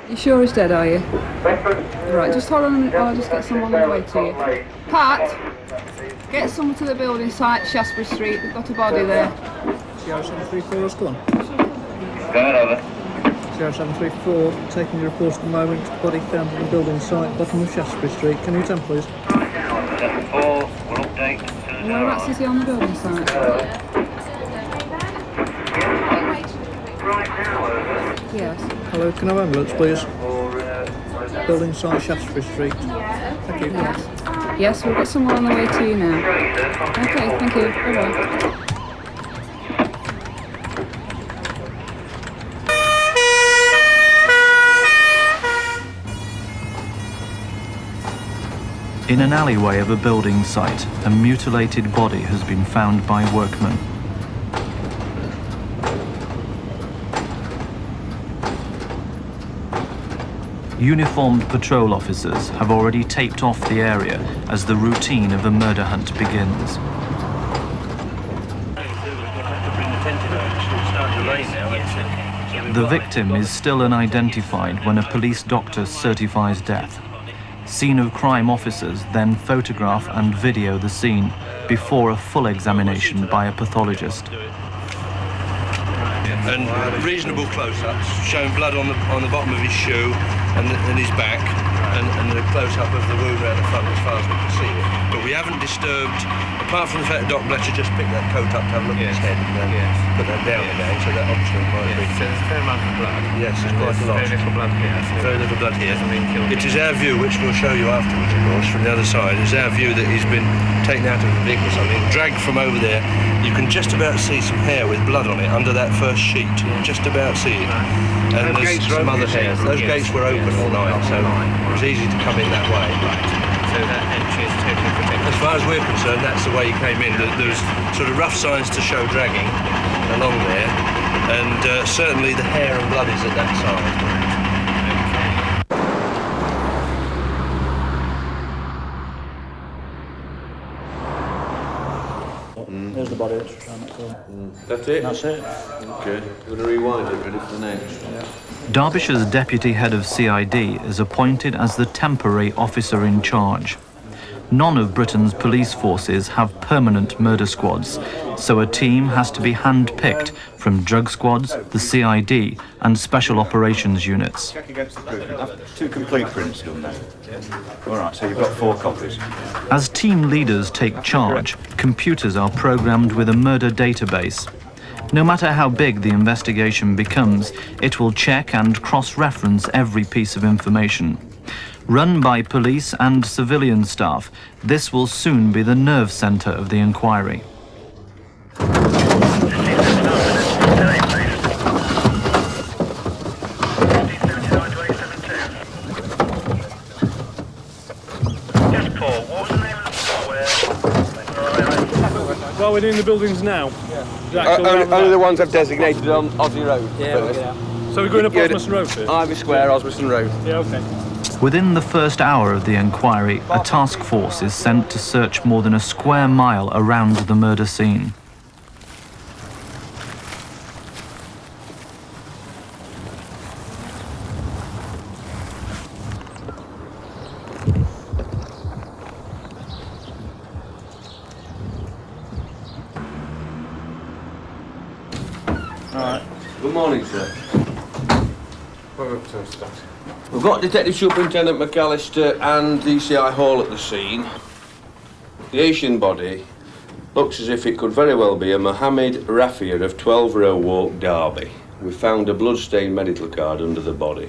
You sure he's dead, are you? Right, just hold on, I'll just get someone on the way to you. Pat, get someone to the building site, Shaftesbury Street, they've got a body there. CR734 has gone. Go ahead, over. CR734, taking your report at the moment, body found on the building site, bottom of Shaftesbury Street. Can you attend, please? 74, we'll update. And whereabouts is he on the building site? Yes. Hello, can I have ambulance, please? Building site, Shaftesbury Street. Thank you. Yes. Yes, we've got someone on the way to you now. Okay, thank you. Bye-bye. In an alleyway of a building site, a mutilated body has been found by workmen. Uniformed patrol officers have already taped off the area as the routine of a murder hunt begins. The victim is still unidentified when a police doctor certifies death. Scene of crime officers then photograph and video the scene before a full examination by a pathologist. And reasonable close-ups, showing blood on the bottom of his shoe and his back, and a close-up of the wound around the front as far as we can see it. But we haven't disturbed, apart from the fact that Dr. Fletcher just picked that coat up to have a look at his head and put that down again, so that obviously might be. So there's a fair amount of blood. Yes, there's quite a lot. Very little blood here. So very little blood here. Killed. It is our view, which we'll show you afterwards, of course, from the other side, is our view that he's been taken out of the vehicle or something, dragged from over there. You can just about see some hair with blood on it under that first sheet. Just about see it. And there's some other hairs. Those gates were open all night, so it was easy to come in that way. So that entry is totally protected. As far as we're concerned, that's the way he came in. There's sort of rough signs to show dragging along there, and certainly the hair and blood is at that side. There's the body that's around that corner. That's it? That's it. Okay. We're going to rewind it, ready for the next. Yeah. Derbyshire's deputy head of CID is appointed as the temporary officer in charge. None of Britain's police forces have permanent murder squads, so a team has to be hand-picked from drug squads, the CID and special operations units. Check against the proof. Have 2 complete prints done then. All right, so you've got 4 copies. As team leaders take charge, computers are programmed with a murder database. No matter how big the investigation becomes, it will check and cross-reference every piece of information. Run by police and civilian staff, this will soon be the nerve centre of the inquiry. Well, we're doing the buildings now. Only the ones I've designated on Aussie Road. Yeah. So we're going up Osmondson Road first? Ivy Square, Osmondson Road. Yeah, okay. Within the first hour of the inquiry, a task force is sent to search more than a square mile around the murder scene. Good morning, sir. We've got Detective Superintendent McAllister and DCI Hall at the scene. The Asian body looks as if it could very well be a Mohammed Rafia of 12 Row Walk, Derby. We found a blood-stained medical card under the body.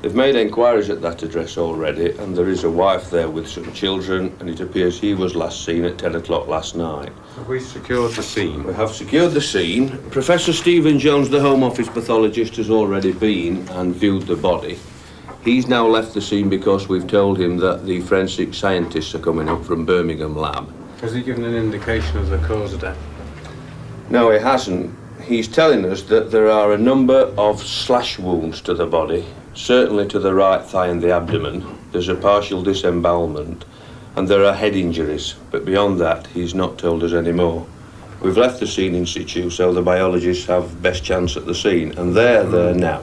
They've made enquiries at that address already, and there is a wife there with some children, and it appears he was last seen at 10 o'clock last night. Have we secured the scene? We have secured the scene. Professor Stephen Jones, the Home Office pathologist, has already been and viewed the body. He's now left the scene because we've told him that the forensic scientists are coming up from Birmingham lab. Has he given an indication of the cause of death? No, he hasn't. He's telling us that there are a number of slash wounds to the body, certainly to the right thigh and the abdomen. There's a partial disembowelment, and there are head injuries, but beyond that, he's not told us any more. We've left the scene in situ, so the biologists have best chance at the scene, and they're there now.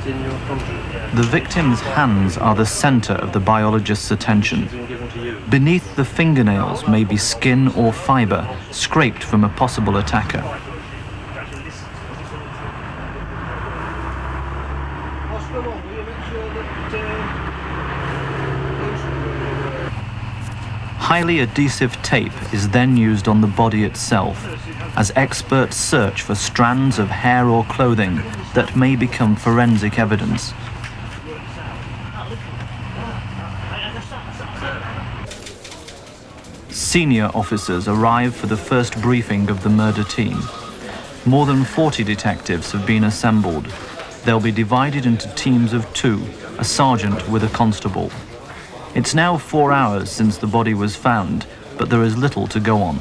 in your content? The victim's hands are the center of the biologist's attention. Beneath the fingernails may be skin or fiber scraped from a possible attacker. Highly adhesive tape is then used on the body itself, as experts search for strands of hair or clothing that may become forensic evidence. Senior officers arrive for the first briefing of the murder team. More than 40 detectives have been assembled. They'll be divided into teams of 2, a sergeant with a constable. It's now 4 hours since the body was found, but there is little to go on.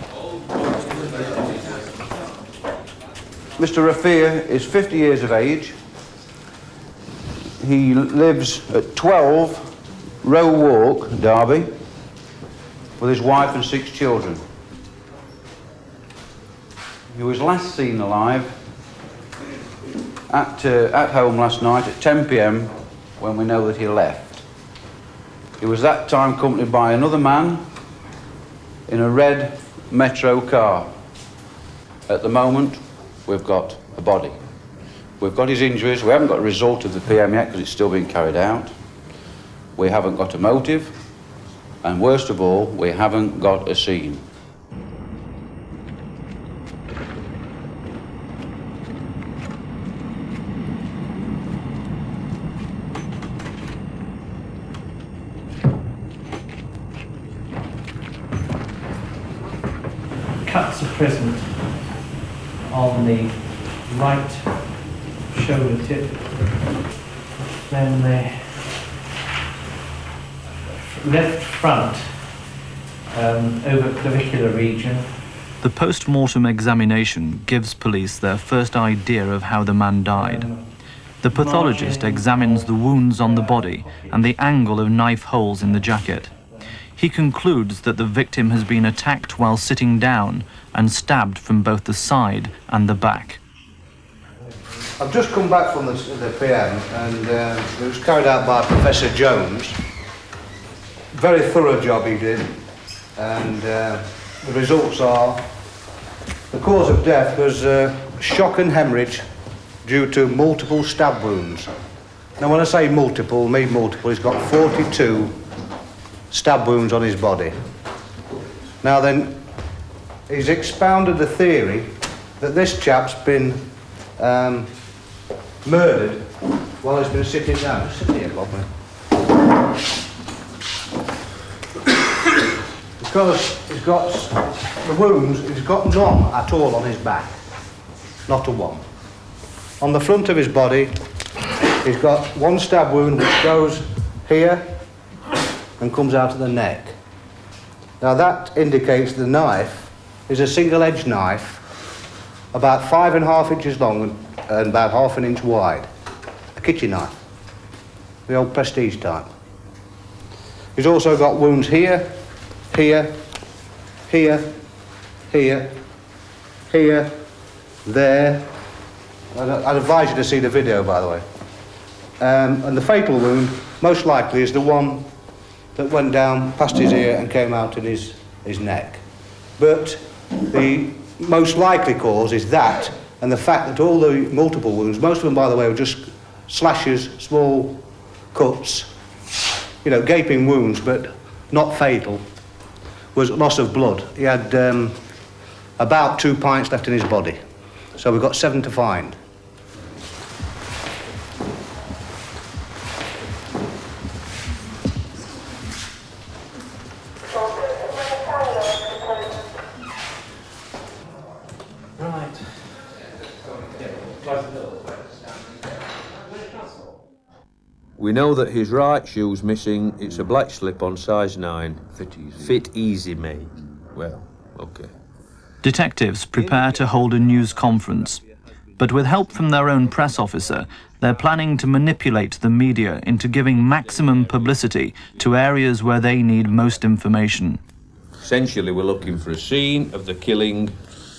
Mr. Rafia is 50 years of age. He lives at 12 Row Walk, Derby, with his wife and 6 children. He was last seen alive at home last night at 10 p.m. when we know that he left. He was that time accompanied by another man in a red Metro car. At the moment, we've got a body. We've got his injuries. We haven't got a result of the PM yet because it's still being carried out. We haven't got a motive. And worst of all, we haven't got a scene. Cuts are present on the right shoulder tip, then the left front over clavicular region. The post-mortem examination gives police their first idea of how the man died. The pathologist examines the wounds on the body and the angle of knife holes in the jacket. He concludes that the victim has been attacked while sitting down and stabbed from both the side and the back. I've just come back from the PM and it was carried out by Professor Jones. Very thorough job he did, and the results are the cause of death was shock and hemorrhage due to multiple stab wounds. Now when I say multiple, he's got 42 stab wounds on his body. Now then, he's expounded the theory that this chap's been murdered while he's been sitting down. Just sit here, Bob. Because he's got the wounds, he's got none at all on his back. Not a one. On the front of his body, he's got one stab wound which goes here and comes out of the neck. Now that indicates the knife is a single-edged knife, about 5.5 inches long and about 1/2 inch wide. A kitchen knife, the old Prestige type. He's also got wounds here, here, here, here, here, there. I'd advise you to see the video, by the way. And the fatal wound, most likely, is the one that went down past his ear and came out in his neck. But the most likely cause is that, and the fact that all the multiple wounds, most of them, by the way, were just slashes, small cuts, you know, gaping wounds, but not fatal, was loss of blood. He had about 2 pints left in his body. So we've got 7 to find. We know that his right shoe's missing. It's a black slip-on, size 9. Fit easy, mate. Well, okay. Detectives prepare to hold a news conference, but with help from their own press officer, they're planning to manipulate the media into giving maximum publicity to areas where they need most information. Essentially, we're looking for a scene of the killing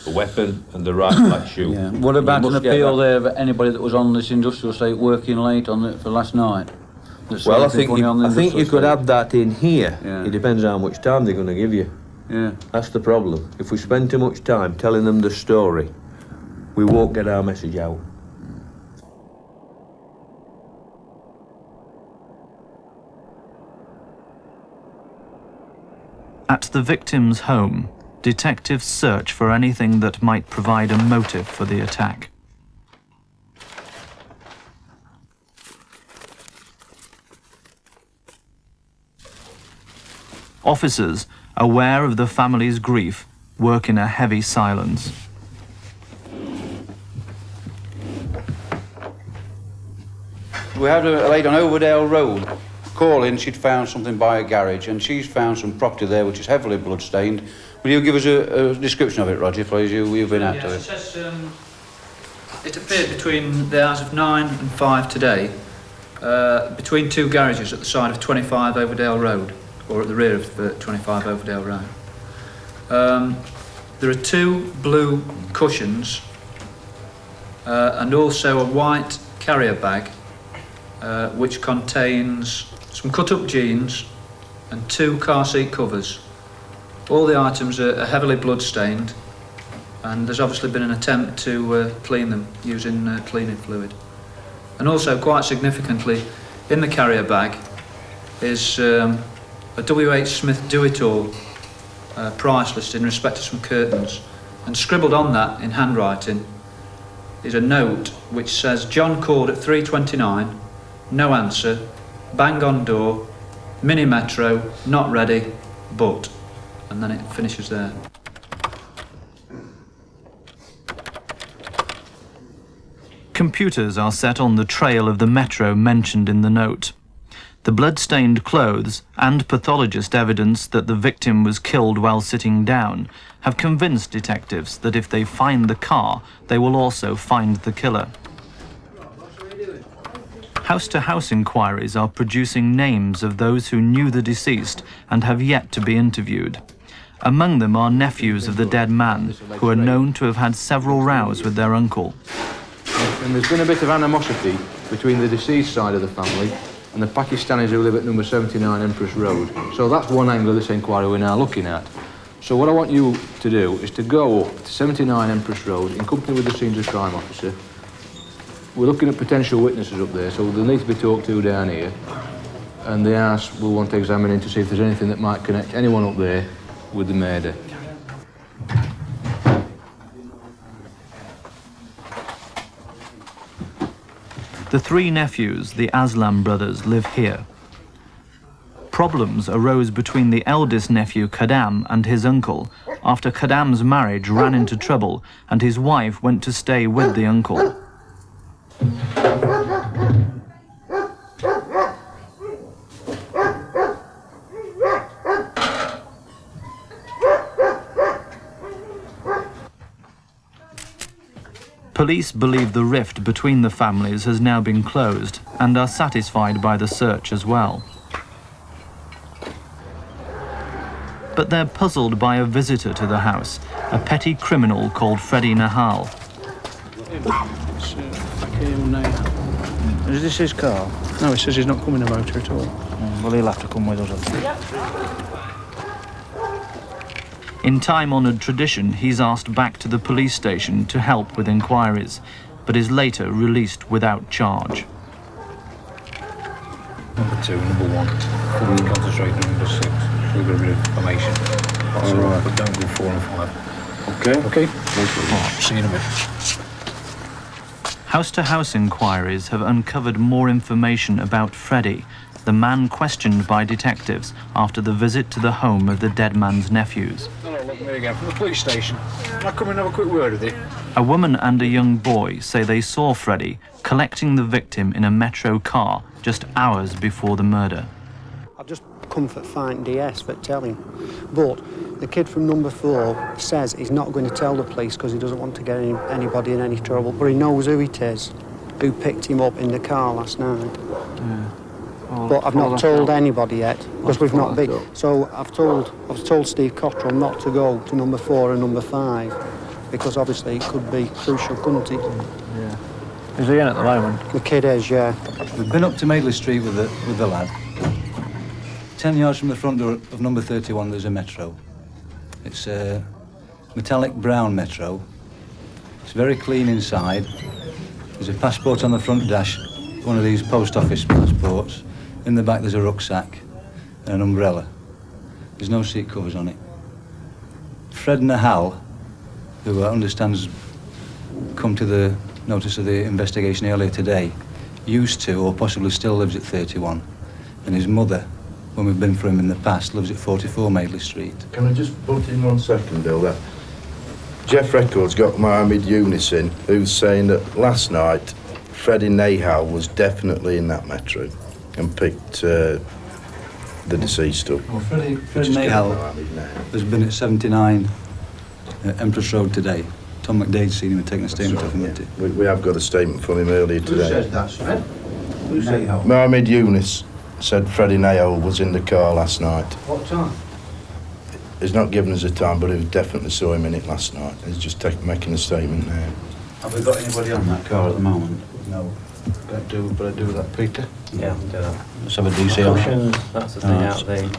a weapon and the right black shoe. Yeah. What about You an must get appeal that. there of anybody that was on this industrial estate working late on it for last night? Well, I think you could add that in here. Yeah. It depends how much time they're going to give you. Yeah. That's the problem. If we spend too much time telling them the story, we won't get our message out. At the victim's home, detectives search for anything that might provide a motive for the attack. Officers, aware of the family's grief, work in a heavy silence. We had a lady on Overdale Road calling she'd found something by a garage, and she's found some property there which is heavily blood-stained. Will you give us a description of it, Roger, please? You've been out to it. It says it appeared between the hours of 9 and 5 today, between two garages at the side of 25 Overdale Road, or at the rear of 25 Overdale Road. There are two blue cushions and also a white carrier bag which contains some cut-up jeans and two car seat covers. All the items are heavily blood-stained, and there's obviously been an attempt to clean them using cleaning fluid. And also, quite significantly, in the carrier bag is a W.H. Smith Do-It-All price list in respect to some curtains. And scribbled on that in handwriting is a note which says, John called at 3:29, no answer, bang on door, mini metro, not ready, but. And then it finishes there. Computers are set on the trail of the metro mentioned in the note. The blood-stained clothes and pathologist evidence that the victim was killed while sitting down have convinced detectives that if they find the car, they will also find the killer. House-to-house inquiries are producing names of those who knew the deceased and have yet to be interviewed. Among them are nephews of the dead man, who are known to have had several rows with their uncle. And there's been a bit of animosity between the deceased side of the family and the Pakistanis who live at number 79 Empress Road. So that's one angle of this inquiry we're now looking at. So what I want you to do is to go up to 79 Empress Road in company with the scenes of crime officer. We're looking at potential witnesses up there, so they'll need to be talked to down here. And the house we'll want to examine in to see if there's anything that might connect anyone up there with the murder. The three nephews, the Aslam brothers, live here. Problems arose between the eldest nephew, Kadam, and his uncle after Kadam's marriage ran into trouble and his wife went to stay with the uncle. Police believe the rift between the families has now been closed and are satisfied by the search as well. But they're puzzled by a visitor to the house, a petty criminal called Freddie Nahal. Is this his car? No, he says he's not coming in a motor at all. Well, he'll have to come with us. In time-honoured tradition, he's asked back to the police station to help with inquiries, but is later released without charge. Number 2, number 1. Fully concentrate on number 6. We've got a bit of information. All right. But don't go 4 and 5. Okay. Okay. Right, see you in a minute. House-to-house inquiries have uncovered more information about Freddie, the man questioned by detectives after the visit to the home of the dead man's nephews. Hello, look, me again from the police station. Can I come and have a quick word with you? A woman and a young boy say they saw Freddie collecting the victim in a metro car just hours before the murder. I've just come for find DS for telling, but the kid from number 4 says he's not going to tell the police because he doesn't want to get anybody in any trouble, but he knows who it is, who picked him up in the car last night. Yeah. Well, but I've not told anybody yet because we've not been. So I've told Steve Cottrell not to go to number 4 and number 5 because obviously it could be crucial, couldn't it? Yeah. Is he in at the moment? The kid is, yeah. We've been up to Madeley Street with the lad. 10 yards from the front door of number 31, there's a Metro. It's a metallic brown Metro. It's very clean inside. There's a passport on the front dash, one of these post office passports. In the back there's a rucksack and an umbrella. There's no seat covers on it. Fred Nahal, who I understand's come to the notice of the investigation earlier today, used to, or possibly still lives at 31. And his mother, when we've been for him in the past, lives at 44 Madeley Street. Can I just butt in 1 second, Bill? That Jeff Records got Mohammed Yunus in, who's saying that last night Freddie Nahal was definitely in that Metro and picked the deceased up. Well, Freddie Nahal has been at 79 Empress Road today. Tom McDade's seen him and taken a statement of him, hasn't he? We have got a statement from him earlier today. Who said that, Fred? Who said that? Mohammed Yunus said Freddie Nahal was in the car last night. What time? He's not given us a time, but he definitely saw him in it last night. He's just making a statement now. Have we got anybody on that car at the moment? No. But I do that, Peter? Yeah, do that. Let's have a DC on. That's the thing out there.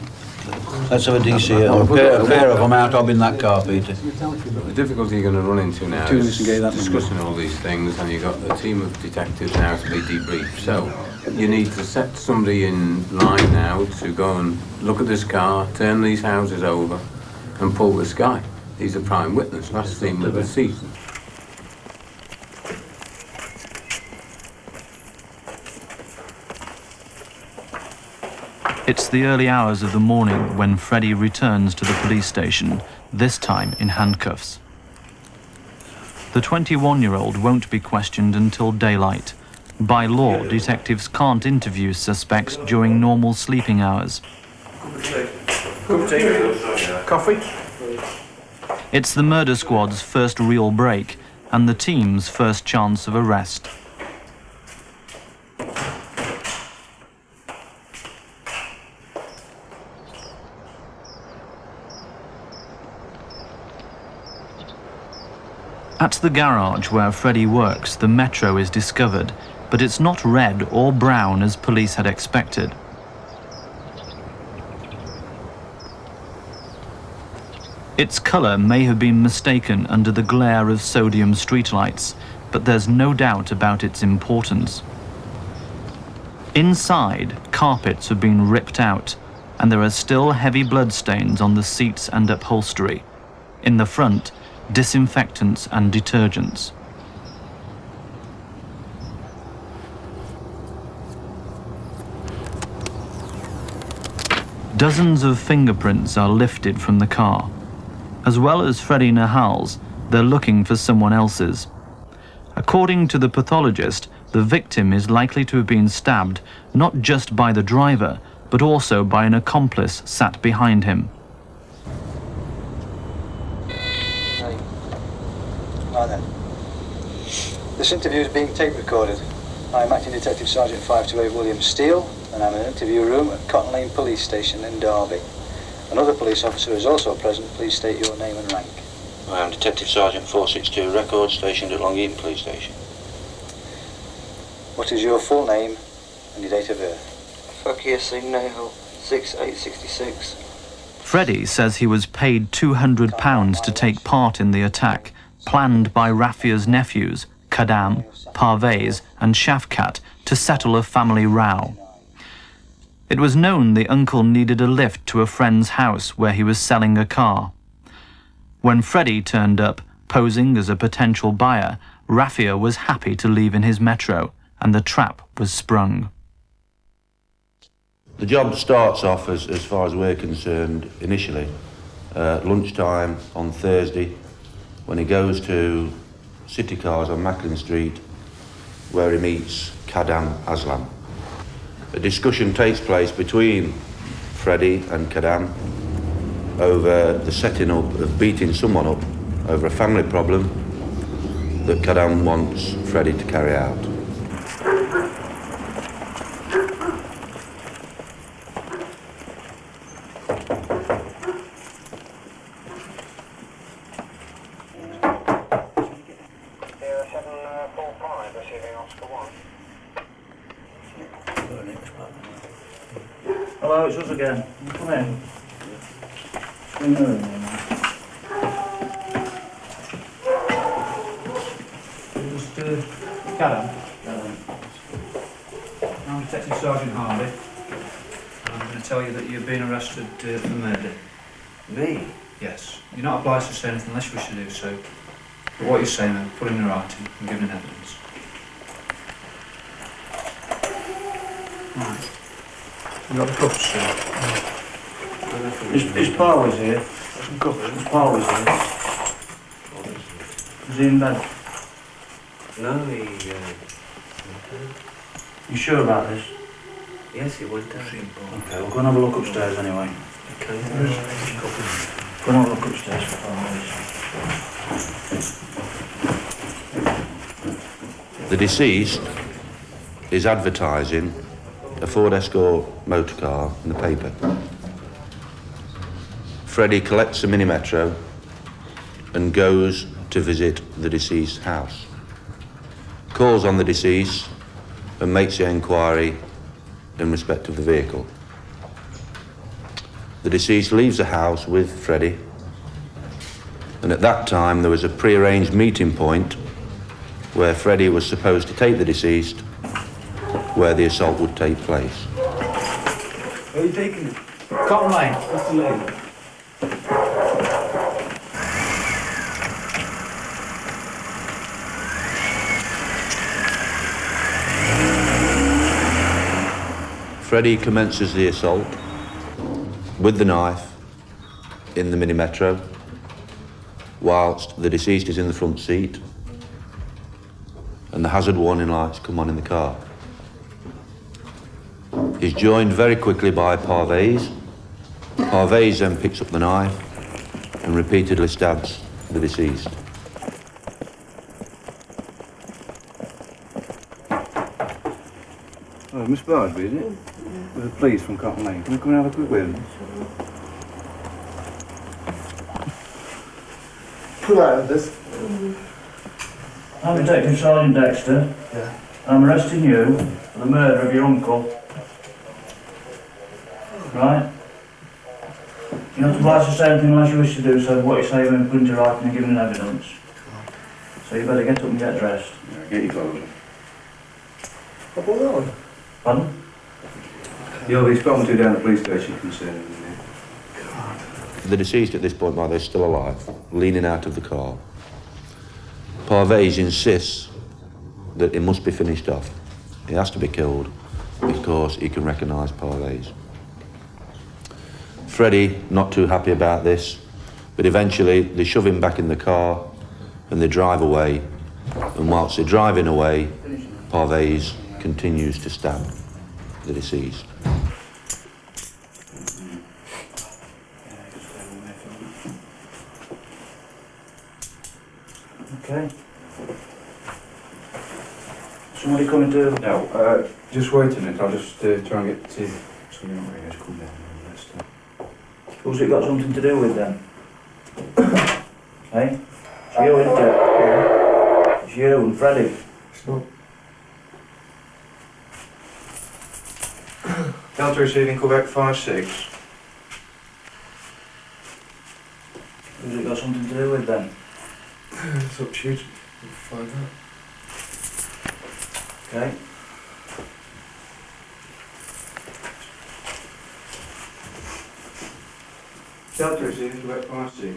Let's have a DC. A pair of them out of in that car, Peter. The difficulty you're going to run into now is discussing all these things, and you've got a team of detectives now to be debriefed. So you need to set somebody in line now to go and look at this car, turn these houses over, and pull this guy. He's a prime witness, last seen with the season. It's the early hours of the morning when Freddie returns to the police station, this time in handcuffs. The 21-year-old won't be questioned until daylight. By law, detectives can't interview suspects during normal sleeping hours. Coffee? It's the murder squad's first real break and the team's first chance of arrest. At the garage where Freddie works, the Metro is discovered, but it's not red or brown as police had expected. Its colour may have been mistaken under the glare of sodium streetlights, but there's no doubt about its importance. Inside, carpets have been ripped out, and there are still heavy bloodstains on the seats and upholstery. In the front, disinfectants and detergents. Dozens of fingerprints are lifted from the car. As well as Freddie Nahal's, they're looking for someone else's. According to the pathologist, the victim is likely to have been stabbed not just by the driver, but also by an accomplice sat behind him. Right then. This interview is being tape recorded. I'm Acting Detective Sergeant 528 William Steele, and I'm in an interview room at Cotton Lane Police Station in Derby. Another police officer is also present. Please state your name and rank. I am Detective Sergeant 462 Records, stationed at Long Eaton Police Station. What is your full name and your date of birth? Fakir Nahal, 6/8/66. Freddie says he was paid £200 to take part in the attack, planned by Rafia's nephews, Kadam, Parvez and Shafkat, to settle a family row. It was known the uncle needed a lift to a friend's house where he was selling a car. When Freddie turned up, posing as a potential buyer, Rafia was happy to leave in his Metro, and the trap was sprung. The job starts off, as far as we're concerned, initially, lunchtime on Thursday, when he goes to City Cars on Macklin Street, where he meets Kadam Aslam. A discussion takes place between Freddie and Kadam over the setting up of beating someone up over a family problem that Kadam wants Freddie to carry out. Hello, it's us again. Come in. Come in. Just, Callum. I'm Detective Sergeant Hardy. I'm going to tell you that you've been arrested for murder. Me? Yes. You're not obliged to say anything unless you wish to do so. But what you're saying, I've put in writing and given in evidence. Right. You got the cuffs, sir? His pa was here. His pa was here. Was he in bed? No, he... You sure about this? Yes, he went down. Okay, we'll go and have a look upstairs anyway. Okay. Go and have a look upstairs for 5 minutes. The deceased is advertising a Ford Escort motor car in the paper. Freddie collects a mini metro and goes to visit the deceased's house. Calls on the deceased and makes the enquiry in respect of the vehicle. The deceased leaves the house with Freddie, and at that time there was a pre-arranged meeting point where Freddie was supposed to take the deceased where the assault would take place. Where are you taking it? Cotton Lane. What's the lane? Freddie commences the assault with the knife in the mini metro whilst the deceased is in the front seat and the hazard warning lights come on in the car. He's joined very quickly by Parvez. Parvez then picks up the knife and repeatedly stabs the deceased. Oh, Miss Barsby, is it? With the police from Cotton Lane. Can we come and have a quick word? Pull out of this. I'm Detective Sergeant Dexter. Yeah. I'm arresting you for the murder of your uncle. Right? You're not obliged to say anything unless you wish to do so. What you say when put into writing and given evidence. So you better get up and get dressed. Yeah, get your clothes on. What on? Pardon? You'll be spoken to down at the police station concerning them. The deceased at this point, by the way, is still alive, leaning out of the car. Parvez insists that it must be finished off. He has to be killed because he can recognise Parvez. Freddie, not too happy about this, but eventually they shove him back in the car and they drive away. And whilst they're driving away, Parvez continues to stab the deceased. Okay. Somebody coming to... No, just wait a minute. I'll just try and get to... Somebody not really just cool down. Who's it got something to do with then? Hey? It's you, isn't it? Yeah. It's you and Freddie. It's not. Delta receiving Quebec 5-6. Who's it got something to do with then? It's up to you to find out. Okay. Delta receiving Quebec 5-6.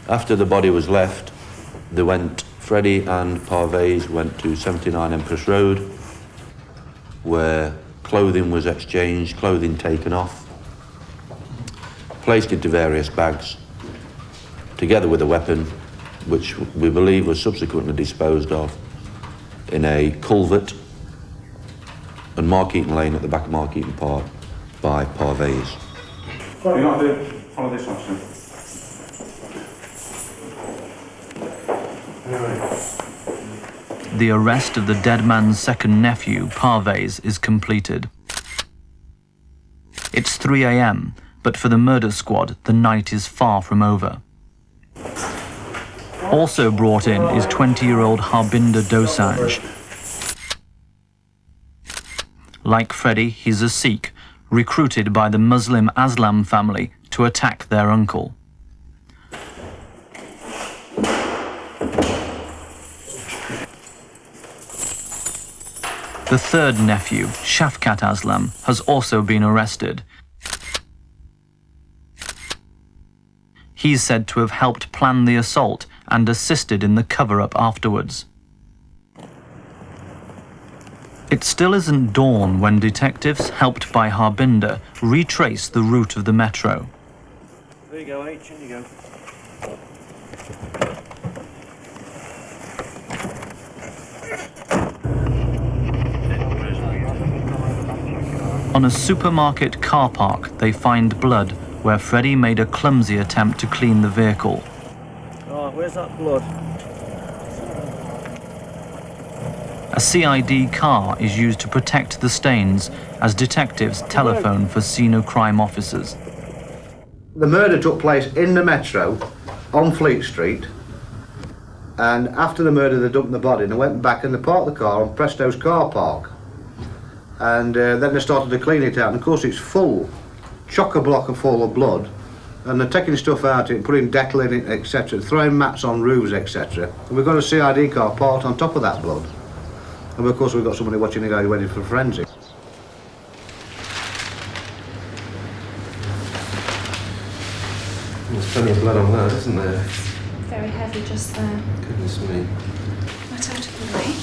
After the body was left, Freddie and Parvez went to 79 Empress Road, where clothing was exchanged, clothing taken off, placed into various bags, together with a weapon, which we believe was subsequently disposed of in a culvert and Markeaton Lane at the back of Markeaton Park by Parvez. You're not to follow this officer. The arrest of the dead man's second nephew, Parvez, is completed. It's 3 a.m., but for the murder squad, the night is far from over. Also brought in is 20-year-old Harbinder Dosanjh. Like Freddie, he's a Sikh, recruited by the Muslim Aslam family to attack their uncle. The third nephew, Shafkat Aslam, has also been arrested. He's said to have helped plan the assault and assisted in the cover-up afterwards. It still isn't dawn when detectives, helped by Harbinder, retrace the route of the metro. There you go, H, in you go. On a supermarket car park, they find blood where Freddie made a clumsy attempt to clean the vehicle. Oh, where's that blood? A CID car is used to protect the stains as detectives telephone for scene of crime officers. The murder took place in the metro on Fleet Street, and after the murder they dumped the body and they went back and they parked the car on Presto's car park, and then they started to clean it out, and of course it's full, chock-a-block full of blood, and they're taking stuff out of it, putting Dettol in it, etc., throwing mats on roofs, etc. And we've got a CID car parked on top of that blood. And of course we've got somebody watching the guy waiting for forensics. There's plenty of blood on that, isn't there? Very heavy just there. Goodness me. Right out of the way.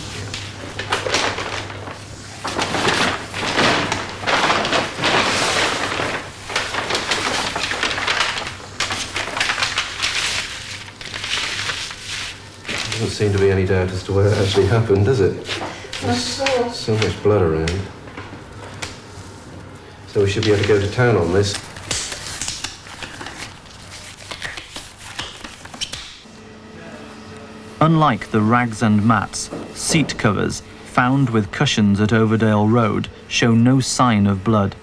Doesn't seem to be any doubt as to where it actually happened, does it? Not at all. So much blood around. So we should be able to go to town on this. Unlike the rags and mats, seat covers found with cushions at Overdale Road show no sign of blood.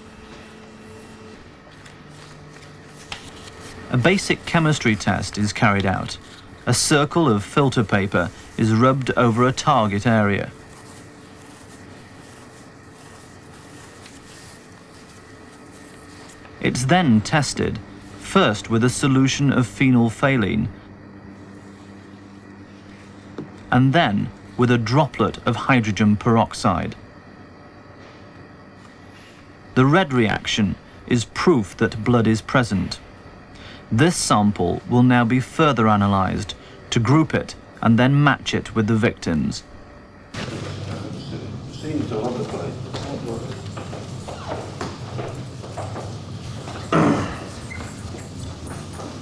A basic chemistry test is carried out. A circle of filter paper is rubbed over a target area. It's then tested, first with a solution of phenolphthalein, and then with a droplet of hydrogen peroxide. The red reaction is proof that blood is present. This sample will now be further analysed to group it and then match it with the victims. Seems all over the place.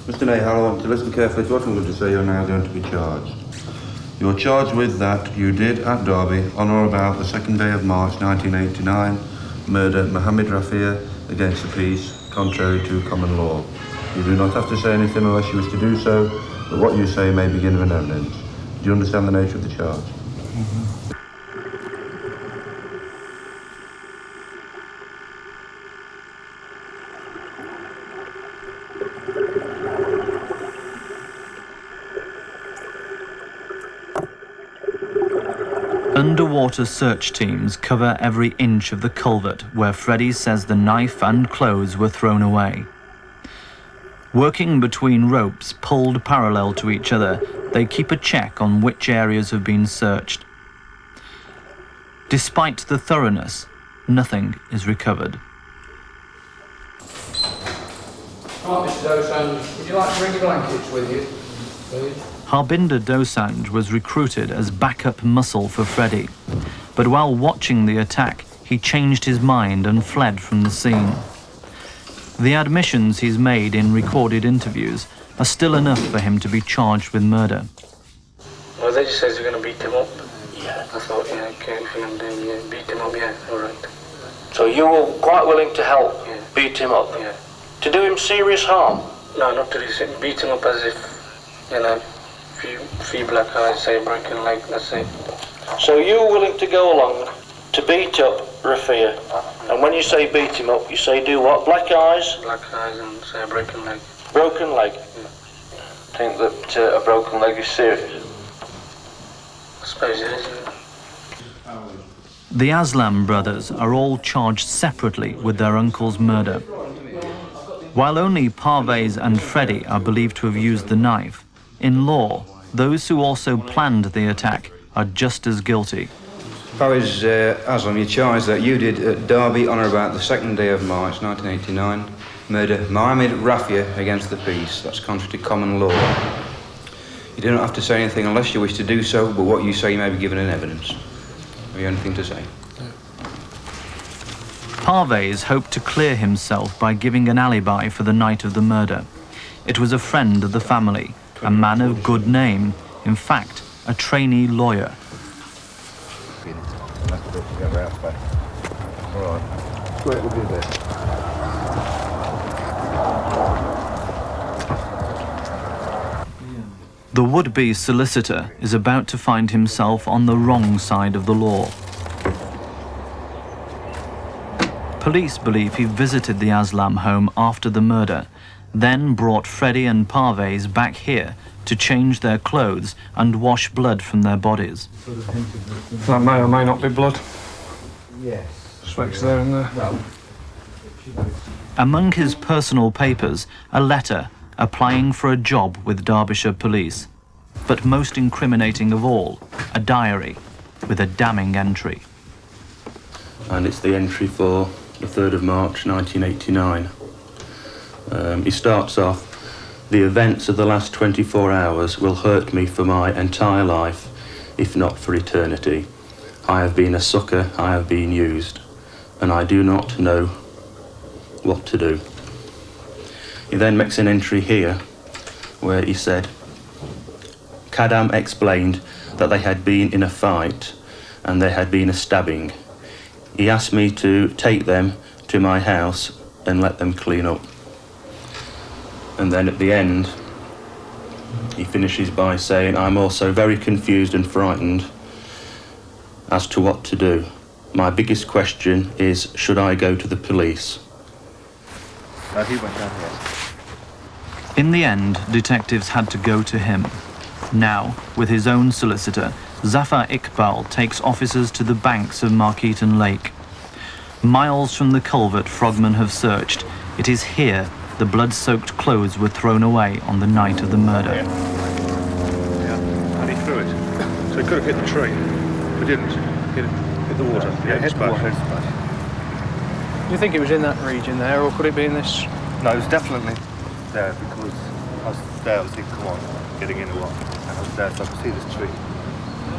Mr. Nahal, I want to listen carefully to what I'm going to say. You're now going to be charged. You're charged with that you did at Derby, on or about the 2nd day of March 1989, murder Mohammed Rafia against the peace, contrary to common law. You do not have to say anything unless you wish to do so, but what you say may be given evidence. Do you understand the nature of the charge? Underwater search teams cover every inch of the culvert where Freddie says the knife and clothes were thrown away. Working between ropes pulled parallel to each other, they keep a check on which areas have been searched. Despite the thoroughness, nothing is recovered. Right, Mr. Dosanjh, would you like to bring your blankets with you, please? Harbinder Dosanjh was recruited as backup muscle for Freddie, but while watching the attack, he changed his mind and fled from the scene. The admissions he's made in recorded interviews are still enough for him to be charged with murder. Well, they just says you're going to beat him up. Yeah. I thought, yeah, okay, if you're going to yeah, beat him up, yeah, all right. So you were quite willing to help beat him up? Yeah. To do him serious harm? No, not to beat him up as if, you know, few black eyes, say, broken leg, that's it. So you were willing to go along to beat up Rafia? And when you say beat him up, you say do what? Black eyes? Black eyes and say broken leg. Broken leg? Yeah. think that a broken leg is serious? I suppose it is. The Aslam brothers are all charged separately with their uncle's murder. While only Parvez and Freddie are believed to have used the knife, in law, those who also planned the attack are just as guilty. Parvez Aslam, you're charged that you did at Derby on or about the 2nd day of March 1989 murder Mohammed Rafia against the peace. That's contrary to common law. You do not have to say anything unless you wish to do so, but what you say may be given in evidence. Have you anything to say? Parvez hoped to clear himself by giving an alibi for the night of the murder. It was a friend of the family, a man of good name, in fact, a trainee lawyer. The would-be solicitor is about to find himself on the wrong side of the law. Police believe he visited the Aslam home after the murder, then brought Freddie and Parvez back here to change their clothes and wash blood from their bodies. That may or may not be blood. Yes. Specks there and there. Among his personal papers, a letter applying for a job with Derbyshire Police. But most incriminating of all, a diary with a damning entry. And it's the entry for the 3rd of March 1989. He starts off, "The events of the last 24 hours will hurt me for my entire life, if not for eternity. I have been a sucker, I have been used, and I do not know what to do." He then makes an entry here where he said, "Kadam explained that they had been in a fight and there had been a stabbing. He asked me to take them to my house and let them clean up." And then at the end, he finishes by saying, "I'm also very confused and frightened as to what to do. My biggest question is, should I go to the police?" He went down here. In the end, detectives had to go to him. Now, with his own solicitor, Zafar Iqbal takes officers to the banks of Markeaton Lake. Miles from the culvert frogmen have searched, it is here the blood-soaked clothes were thrown away on the night of the murder. Yeah, and he threw it. So he could have hit the tree, but didn't. Hit the water. Yeah, hit the water. Do you think it was in that region there, or could it be in this? No, it was definitely there because I was there, I was thinking, come on, getting in a lot. And I was there, so I could see this tree.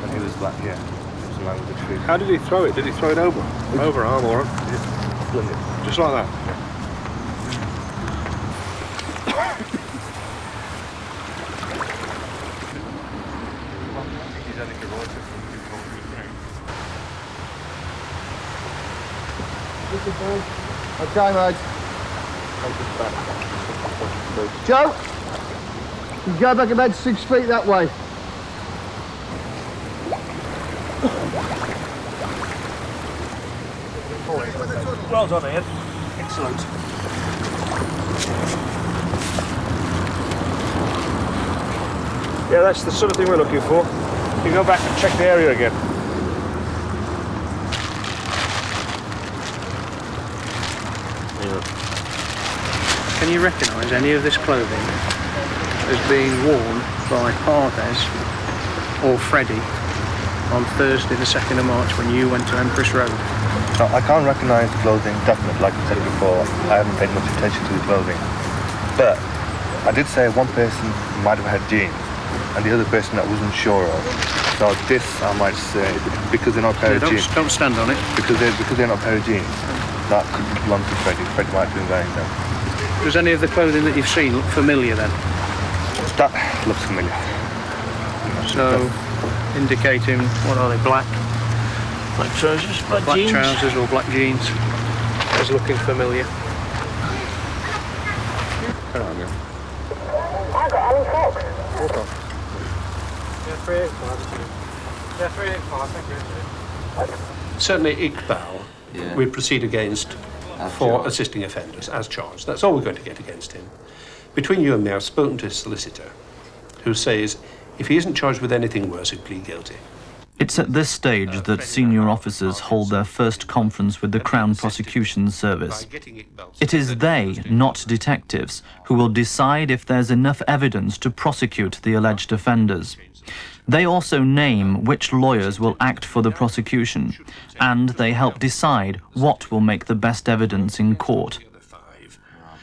And he was like, yeah, he was along with the tree. How did he throw it? Did he throw it over? Over arm or? He just flung it. Just like that? Okay, mate. Joe, you go back about 6 feet that way. Well done, Ian. Excellent. Yeah, that's the sort of thing we're looking for. You go back and check the area again. Can you recognise any of this clothing as being worn by Parvez or Freddie on Thursday the 2nd of March when you went to Empress Road? No, I can't recognise the clothing, definitely, like I said before. I haven't paid much attention to the clothing. But I did say one person might have had jeans and the other person I wasn't sure of. So this I might say, because they're not a pair of jeans. Don't stand on it. Because they're not a pair of jeans. That could belong to Freddie. Freddie might have been wearing them. Does any of the clothing that you've seen look familiar then? That looks familiar. So, indicating, what are they, black? Black trousers, Black jeans. trousers or black jeans as looking familiar. I got Alan Fox. Yeah, 385. Yeah, 385, thank you. Certainly Iqbal, we proceed against for assisting offenders as charged. That's all we're going to get against him. Between you and me, I've spoken to his solicitor. who says if he isn't charged with anything worse, he'd plead guilty. It's at this stage that senior officers hold their first conference with the Crown Prosecution Service. It is they, not detectives, who will decide if there's enough evidence to prosecute the alleged offenders. They also name which lawyers will act for the prosecution, and they help decide what will make the best evidence in court.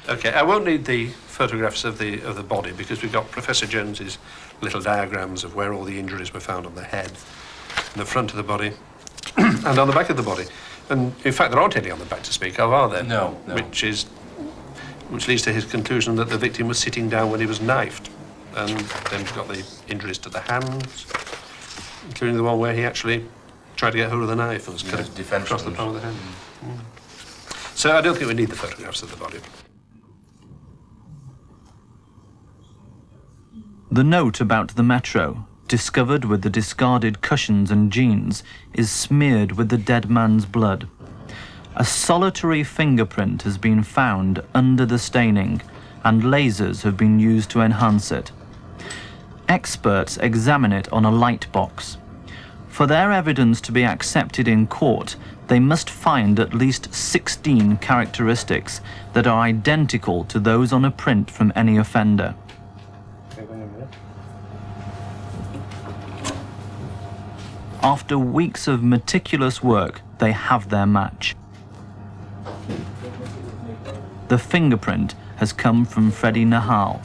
Okay, I won't need the photographs of the body because we've got Professor Jones's little diagrams of where all the injuries were found on the head, in the front of the body, and on the back of the body. And in fact, there aren't any on the back to speak of, are there? No. Which leads to his conclusion that the victim was sitting down when he was knifed. And then we've got the injuries to the hands, including the one where he actually tried to get hold of the knife and was cut across the palm of the hand. So I don't think we need the photographs of the body. The note about the Metro, discovered with the discarded cushions and jeans, is smeared with the dead man's blood. A solitary fingerprint has been found under the staining, and lasers have been used to enhance it. Experts examine it on a light box. For their evidence to be accepted in court, they must find at least 16 characteristics that are identical to those on a print from any offender. After weeks of meticulous work, they have their match. The fingerprint has come from Freddie Nahal.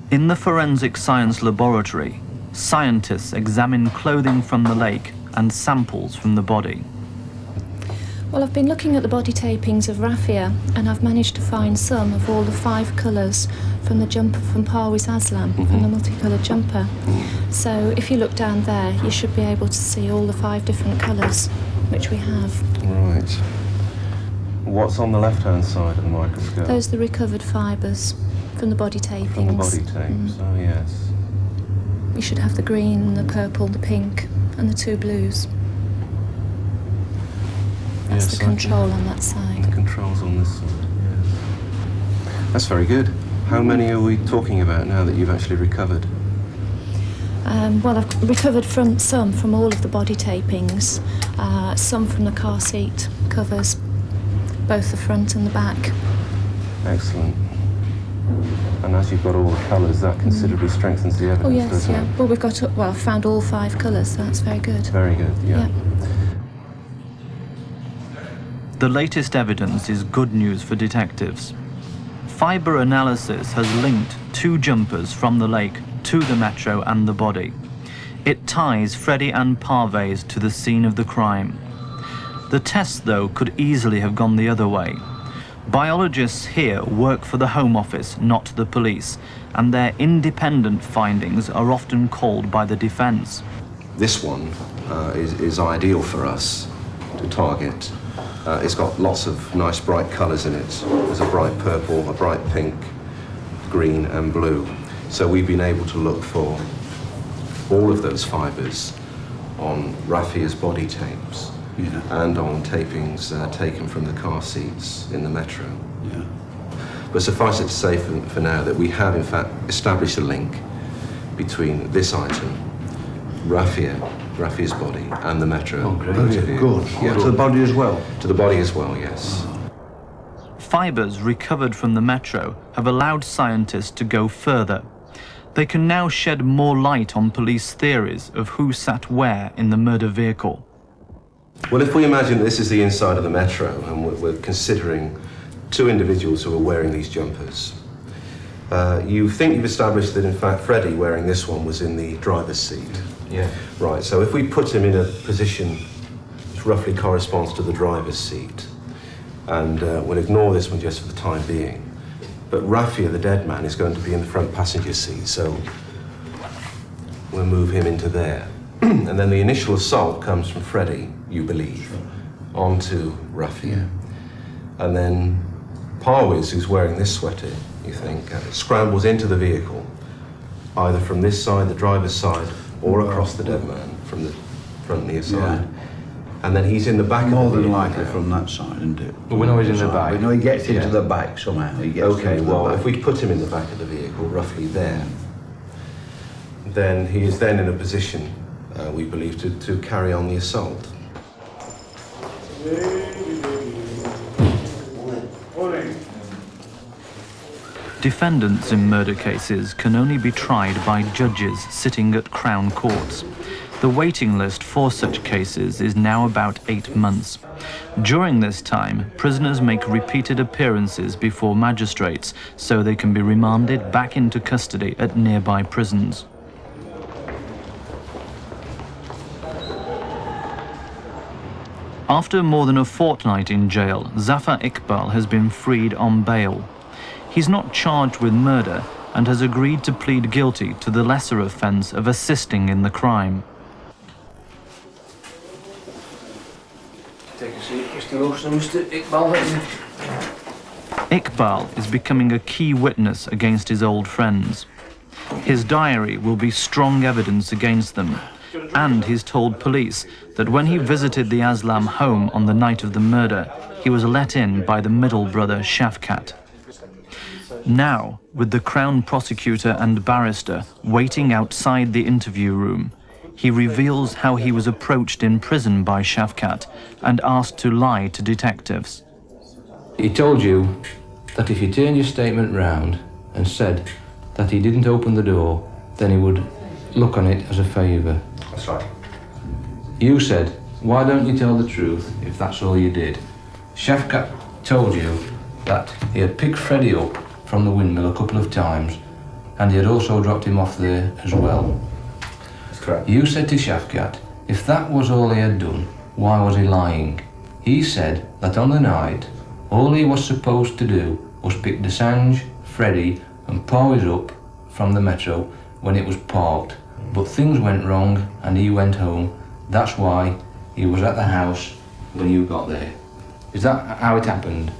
In the forensic science laboratory, scientists examine clothing from the lake and samples from the body. Well, I've been looking at the body tapings of Rafia, and I've managed to find some of all the 5 colours from the jumper from Parwiz Aslam, from the multicoloured jumper. So if you look down there, you should be able to see all the 5 different colours, which we have. Right. What's on the left-hand side of the microscope? Those are the recovered fibres from the body tapings. From the body tapes, oh yes. You should have the green, the purple, the pink, and the 2 blues. That's Yes, the control on that side. The control's on this side, yes. That's very good. How many are we talking about now that you've actually recovered? Well, I've recovered from all of the body tapings, some from the car seat covers, both the front and the back. Excellent. And as you've got all the colours, that considerably strengthens the evidence, Oh yes, doesn't yeah. it? Well, I've found all 5 colours. That's very good. Very good, yeah. The latest evidence is good news for detectives. Fibre analysis has linked 2 jumpers from the lake to the Metro and the body. It ties Freddie and Parvez to the scene of the crime. The tests, though, could easily have gone the other way. Biologists here work for the Home Office, not the police, and their independent findings are often called by the defence. This one is ideal for us to target. It's got lots of nice bright colours in it. There's a bright purple, a bright pink, green and blue. So we've been able to look for all of those fibres on Rafia's body tapes and on tapings taken from the car seats in the Metro. But suffice it to say for now that we have in fact established a link between this item, Rafia's body, and the Metro. Oh, great. Good. Yeah. To the body as well? To the body as well, yes. Fibres recovered from the Metro have allowed scientists to go further. They can now shed more light on police theories of who sat where in the murder vehicle. Well, if we imagine this is the inside of the Metro and we're considering 2 individuals who are wearing these jumpers, you think you've established that in fact Freddie wearing this one was in the driver's seat. Yeah. Right, so if we put him in a position which roughly corresponds to the driver's seat, and we'll ignore this one just for the time being, but Rafia, the dead man, is going to be in the front passenger seat, so we'll move him into there. And then the initial assault comes from Freddie, you believe, onto Rafia. And then Parwiz, who's wearing this sweater, you think, scrambles into the vehicle, either from this side, the driver's side, or across the dead man from the front near side. And then he's in the back More of the than vehicle likely now. from that side, isn't it? But we know he's in the back. We know he gets into Yeah. the back somehow. He gets Okay, into the well, back. if we put him in the back of the vehicle, roughly there, then he is then in a position, we believe, to carry on the assault. Defendants in murder cases can only be tried by judges sitting at Crown Courts. The waiting list for such cases is now about 8 months. During this time, prisoners make repeated appearances before magistrates so they can be remanded back into custody at nearby prisons. After more than a fortnight in jail, Zafar Iqbal has been freed on bail. He's not charged with murder and has agreed to plead guilty to the lesser offence of assisting in the crime. Take a seat, Mr. Wilson, Mr. Iqbal. Iqbal is becoming a key witness against his old friends. His diary will be strong evidence against them, and he's told police that when he visited the Aslam home on the night of the murder, he was let in by the middle brother Shafkat. Now, with the Crown prosecutor and barrister waiting outside the interview room, he reveals how he was approached in prison by Shafkat and asked to lie to detectives. He told you that if you turned your statement round and said that he didn't open the door, then he would look on it as a favour. That's right. You said, why don't you tell the truth if that's all you did? Shafkat told you that he had picked Freddie up from the windmill a couple of times and he had also dropped him off there as well. That's correct. You said to Shafkat, if that was all he had done, why was he lying? He said that on the night, all he was supposed to do was pick Desange, Freddie and Powys up from the metro when it was parked. But things went wrong and he went home. That's why he was at the house when you got there. Is that how it happened?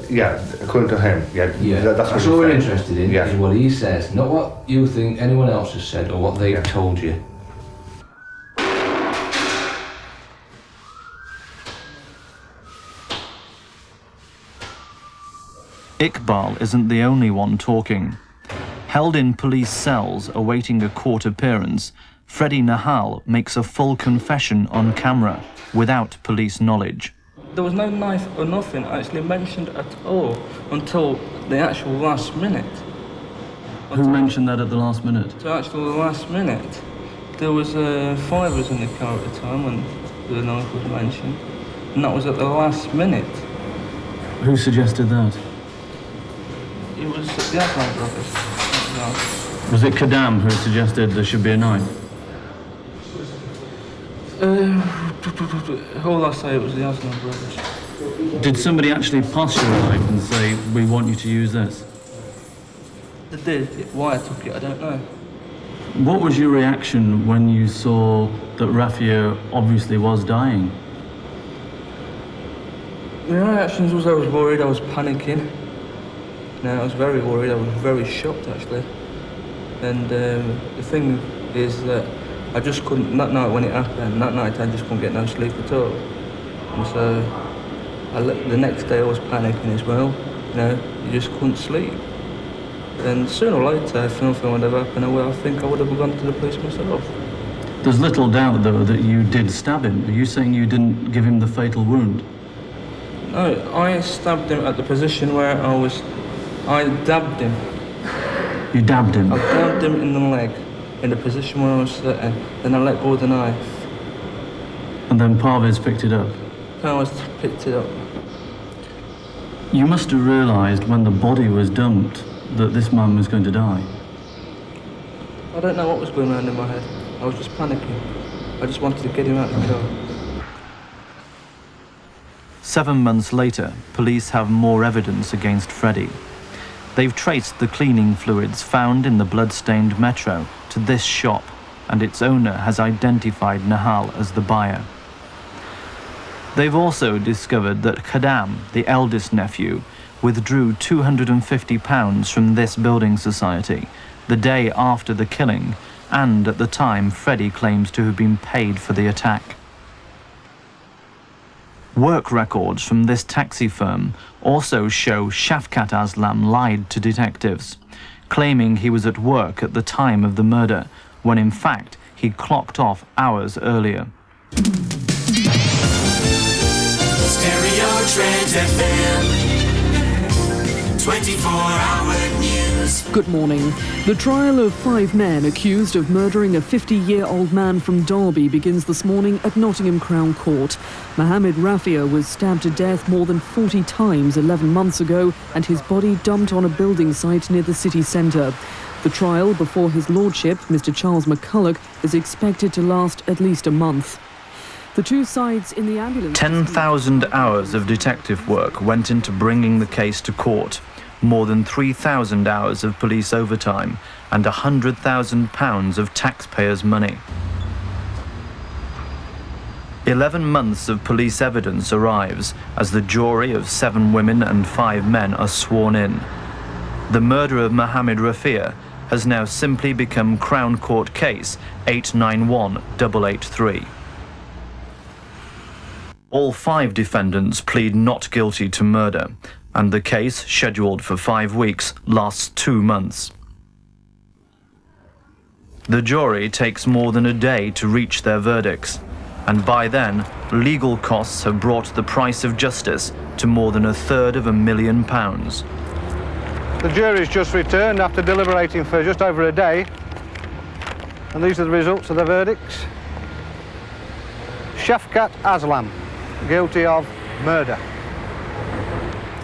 Yeah, according to him, That's all we're interested in, is what he says, not what you think anyone else has said or what they've told you. Iqbal isn't the only one talking. Held in police cells awaiting a court appearance, Freddie Nahal makes a full confession on camera without police knowledge. There was no knife or nothing actually mentioned at all until the actual last minute. Who mentioned that at the last minute? The actual last minute. There was 5 of us in the car at the time when the knife was mentioned, and that was at the last minute. Who suggested that? It was the Aslam brothers. Was it Kadam who suggested there should be a knife? All I say, it was the Aslam brothers. Did somebody actually pass you a knife and say, we want you to use this? They did. Why I took it, I don't know. What was your reaction when you saw that Rafia obviously was dying? My reactions was I was worried, I was panicking. No, I was very worried, I was very shocked actually. And the thing is that I just couldn't, that night when it happened, that night I just couldn't get no sleep at all. And so the next day I was panicking as well, you know, you just couldn't sleep. And sooner or later, if nothing would have happened, I think I would have gone to the police myself. There's little doubt though that you did stab him. Are you saying you didn't give him the fatal wound? No, I stabbed him at the position where I dabbed him. You dabbed him? I dabbed him in the leg, in the position where I was sitting. Then I let go of the knife. And then Parvez picked it up? Powys picked it up. You must have realised when the body was dumped that this man was going to die. I don't know what was going on in my head. I was just panicking. I just wanted to get him out of the car. 7 months later, police have more evidence against Freddie. They've traced the cleaning fluids found in the blood-stained Metro to this shop, and its owner has identified Nahal as the buyer. They've also discovered that Kadam, the eldest nephew, withdrew £250 from this building society the day after the killing, and at the time Freddie claims to have been paid for the attack. Work records from this taxi firm also show Shafkat Aslam lied to detectives, claiming he was at work at the time of the murder, when in fact he'd clocked off hours earlier. Stereo Trent FM. 24-hour news. Good morning. The trial of 5 men accused of murdering a 50-year-old man from Derby begins this morning at Nottingham Crown Court. Mohammed Rafia was stabbed to death more than 40 times 11 months ago and his body dumped on a building site near the city centre. The trial before his lordship, Mr Charles McCulloch, is expected to last at least a month. The two sides in the ambulance... 10,000 hours of detective work went into bringing the case to court. More than 3,000 hours of police overtime and £100,000 of taxpayers' money. 11 months of police evidence arrives as the jury of 7 women and 5 men are sworn in. The murder of Mohammed Rafia has now simply become Crown Court Case 891883. All 5 defendants plead not guilty to murder, and the case, scheduled for 5 weeks, lasts 2 months. The jury takes more than a day to reach their verdicts, and by then, legal costs have brought the price of justice to more than £250,000. The jury's just returned after deliberating for just over a day, and these are the results of the verdicts. Shafkat Aslam, guilty of murder.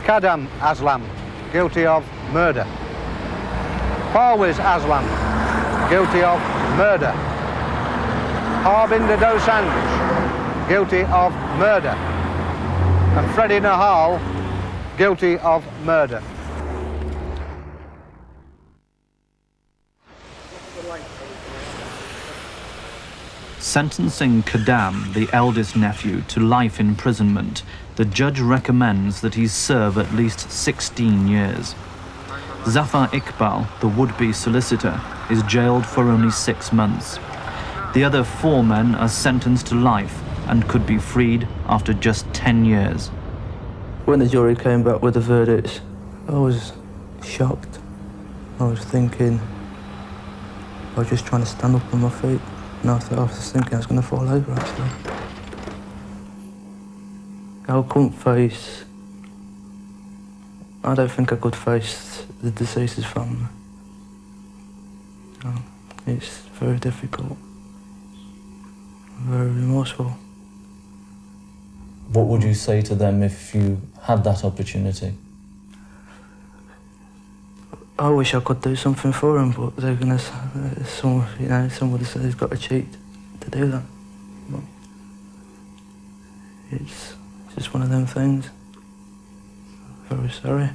Kadam Aslam, guilty of murder. Parwiz Aslam, guilty of murder. Harbinder Dosanjh, guilty of murder. And Freddie Nahal, guilty of murder. Sentencing Kadam, the eldest nephew, to life imprisonment, the judge recommends that he serve at least 16 years. Zafar Iqbal, the would-be solicitor, is jailed for only 6 months. The other 4 men are sentenced to life and could be freed after just 10 years. When the jury came back with the verdicts, I was shocked. I was thinking, I was just trying to stand up on my feet. And I was thinking I was going to fall over, actually. I couldn't face... I don't think I could face the deceased's family. It's very difficult. Very remorseful. What would you say to them if you had that opportunity? I wish I could do something for them, but they're going to... somebody said he's got to cheat to do that. But it's just one of them things. Very sorry.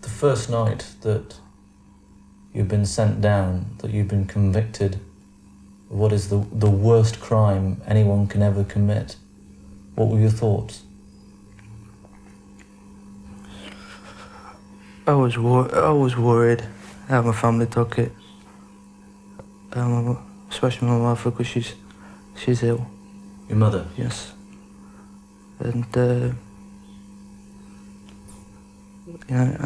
The first night that you've been sent down, that you've been convicted of what is the worst crime anyone can ever commit, what were your thoughts? I was worried how my family took it, especially my mother, because she's ill. Your mother? Yes. And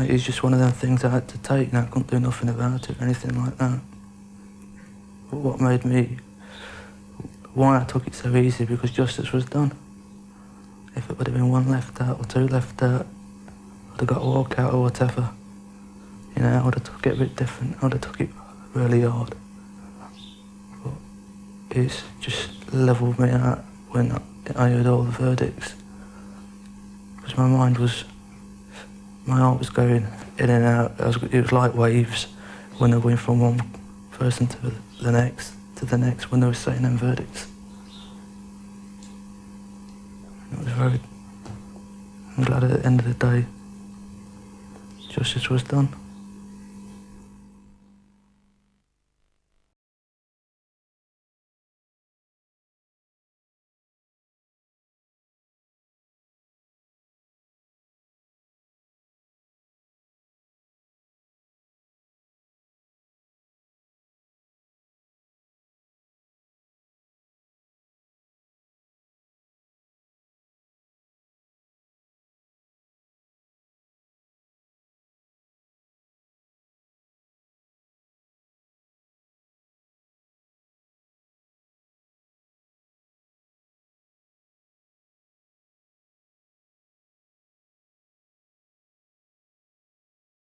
it's just one of them things I had to take, and I couldn't do nothing about it or anything like that. But what made me, why I took it so easy, because justice was done. If it would have been 1 left out or 2 left out, I'd have got a walk out or whatever. I would have took it a bit different. I would have took it really hard. But it's just levelled me out when I heard all the verdicts. Because my heart was going in and out. It was like waves when they were going from one person to the next, when they were saying them verdicts. It was I'm glad at the end of the day, justice was done.